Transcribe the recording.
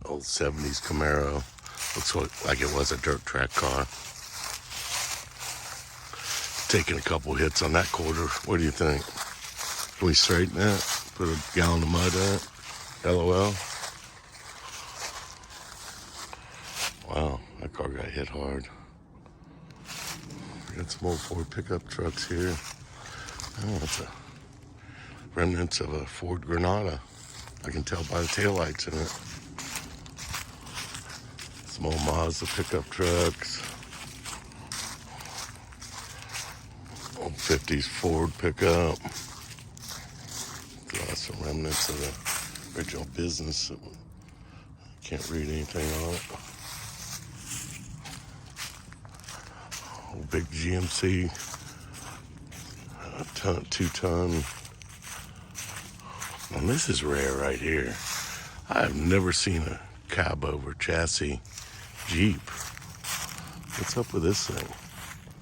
Old 70s Camaro. Looks like it was a dirt track car. Taking a couple hits on that quarter. What do you think? Can we straighten that? Put a gallon of mud in it? LOL. Wow, that car got hit hard. We got some old Ford pickup trucks here. Oh, that's a remnants of a Ford Granada. I can tell by the taillights in it. Some old Mazda pickup trucks. Old 50s Ford pickup. Some remnants of the original business. Can't read anything on it. Old big GMC. 2-ton. Now this is rare right here. I have never seen a cab over chassis Jeep. What's up with this thing?